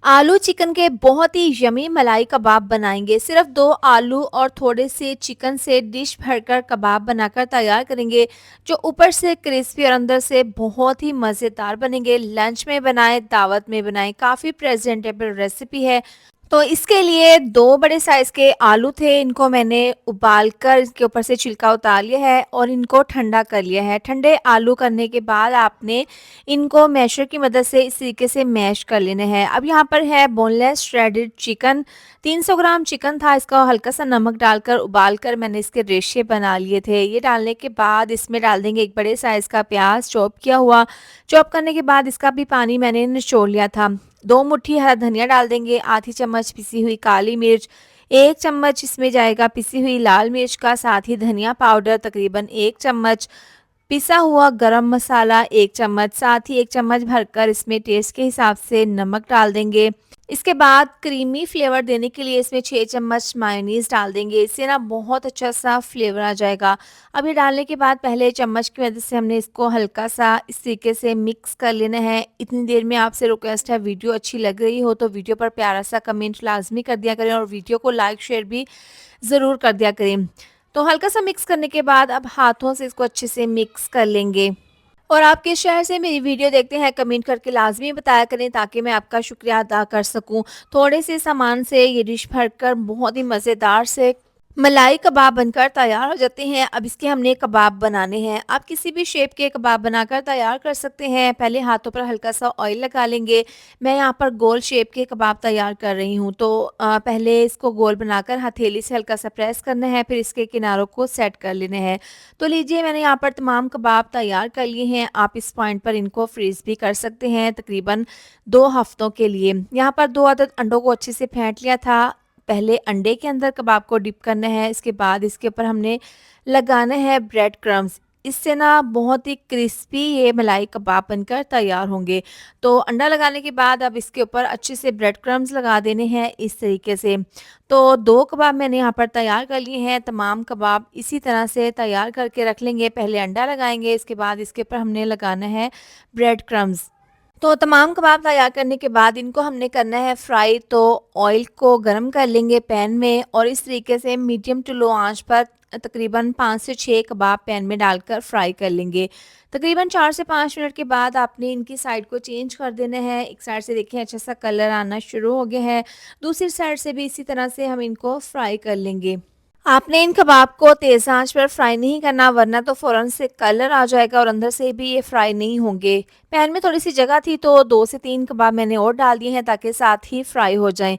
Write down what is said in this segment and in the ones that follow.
आलू चिकन के बहुत ही यमी मलाई कबाब बनाएंगे। सिर्फ 2 आलू और थोड़े से चिकन से डिश भरकर कबाब बनाकर तैयार करेंगे, जो ऊपर से क्रिस्पी और अंदर से बहुत ही मज़ेदार बनेंगे। लंच में बनाएं, दावत में बनाएं, काफ़ी प्रेजेंटेबल रेसिपी है। तो इसके लिए 2 बड़े साइज़ के आलू थे, इनको मैंने उबाल कर इसके ऊपर से छिलका उतार लिया है और इनको ठंडा कर लिया है। ठंडे आलू करने के बाद आपने इनको मैशर की मदद से इस तरीके से मैश कर लेने हैं। अब यहाँ पर है boneless shredded chicken, 300 gram chicken था। इसका हल्का सा नमक डालकर उबाल कर मैंने इसके रेशे बना लिए थे। ये डालने के बाद इसमें डाल देंगे 1 बड़े साइज़ का प्याज चॉप किया हुआ। चॉप करने के बाद इसका भी पानी मैंने निचोड़ लिया था। 2 मुट्ठी हरा धनिया डाल देंगे, आधी चम्मच पिसी हुई काली मिर्च, 1 चम्मच इसमें जाएगा पिसी हुई लाल मिर्च का, साथ ही धनिया पाउडर तकरीबन 1 चम्मच, पिसा हुआ गरम मसाला 1 चम्मच, साथ ही 1 चम्मच भरकर इसमें टेस्ट के हिसाब से नमक डाल देंगे। इसके बाद क्रीमी फ्लेवर देने के लिए इसमें 6 चम्मच मायोनीज डाल देंगे। इससे ना बहुत अच्छा सा फ्लेवर आ जाएगा। अब ये डालने के बाद पहले चम्मच की मदद से हमने इसको हल्का सा इस तरीके से मिक्स कर लेना है। इतनी देर में आपसे रिक्वेस्ट है, वीडियो अच्छी लग रही हो तो वीडियो पर प्यारा सा कमेंट लाजमी कर दिया करें और वीडियो को लाइक शेयर भी ज़रूर कर दिया करें। तो हल्का सा मिक्स करने के बाद अब हाथों से इसको अच्छे से मिक्स कर लेंगे। और आप किस शहर से मेरी वीडियो देखते हैं, कमेंट करके लाजमी बताया करें ताकि मैं आपका शुक्रिया अदा कर सकूं। थोड़े से सामान से ये डिश भरकर बहुत ही मज़ेदार से मलाई कबाब बनकर तैयार हो जाते हैं। अब इसके हमने कबाब बनाने हैं। आप किसी भी शेप के कबाब बनाकर तैयार कर सकते हैं। पहले हाथों पर हल्का सा ऑयल लगा लेंगे। मैं यहाँ पर गोल शेप के कबाब तैयार कर रही हूँ, तो पहले इसको गोल बनाकर हथेली से हल्का सा प्रेस करना है, फिर इसके किनारों को सेट कर लेने हैं। तो लीजिए, मैंने यहाँ पर तमाम कबाब तैयार कर लिए हैं। आप इस पॉइंट पर इनको फ्रीज भी कर सकते हैं तकरीबन 2 हफ्तों के लिए। यहाँ पर 2 अदद अंडों को अच्छे से फेंट लिया था। पहले अंडे के अंदर कबाब को डिप करना है, इसके बाद इसके ऊपर हमने लगाना है ब्रेड क्रम्स। इससे ना बहुत ही क्रिस्पी ये मलाई कबाब बनकर तैयार होंगे। तो अंडा लगाने के बाद अब इसके ऊपर अच्छे से ब्रेड क्रम्स लगा देने हैं इस तरीके से। तो 2 कबाब मैंने यहाँ पर तैयार कर लिए हैं। तमाम कबाब इसी तरह से तैयार करके रख लेंगे। पहले अंडा लगाएंगे, इसके बाद इसके ऊपर हमने लगाना है ब्रेड क्रम्स। तो तमाम कबाब तैयार करने के बाद इनको हमने करना है फ्राई। तो ऑयल को गरम कर लेंगे पैन में और इस तरीके से मीडियम टू लो आंच पर तकरीबन 5 से 6 कबाब पैन में डालकर फ्राई कर लेंगे। तकरीबन 4 से 5 मिनट के बाद आपने इनकी साइड को चेंज कर देना है। एक साइड से देखें अच्छा सा कलर आना शुरू हो गया है, दूसरी साइड से भी इसी तरह से हम इनको फ्राई कर लेंगे। आपने इन कबाब को तेज़ आंच पर फ्राई नहीं करना, वरना तो फ़ौरन से कलर आ जाएगा और अंदर से भी ये फ्राई नहीं होंगे। पैन में थोड़ी सी जगह थी तो 2 से 3 कबाब मैंने और डाल दिए हैं ताकि साथ ही फ्राई हो जाएं।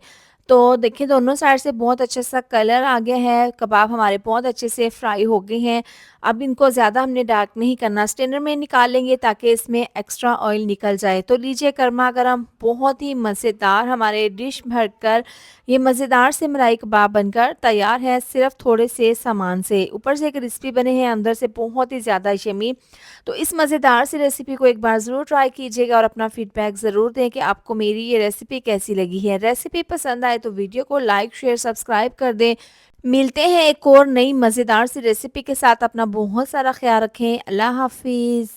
तो देखिए, दोनों साइड से बहुत अच्छा सा कलर आ गया है। कबाब हमारे बहुत अच्छे से फ्राई हो गए हैं। अब इनको ज़्यादा हमने डार्क नहीं करना, स्ट्रेनर में निकाल लेंगे ताकि इसमें एक्स्ट्रा ऑयल निकल जाए। तो लीजिए, गर्मा गर्म बहुत ही मज़ेदार हमारे डिश भरकर ये मज़ेदार से मलाई कबाब बनकर तैयार है, सिर्फ थोड़े से सामान से। ऊपर से क्रिस्पी बने हैं, अंदर से बहुत ही ज़्यादा यमी। तो इस मज़ेदार सी रेसिपी को एक बार ज़रूर ट्राई कीजिएगा और अपना फीडबैक ज़रूर दें कि आपको मेरी ये रेसिपी कैसी लगी है। रेसिपी पसंद आए तो वीडियो को लाइक शेयर सब्सक्राइब कर दें। मिलते हैं एक और नई मज़ेदार सी रेसिपी के साथ। अपना बहुत सारा ख्याल रखें। अल्लाह हाफिज़।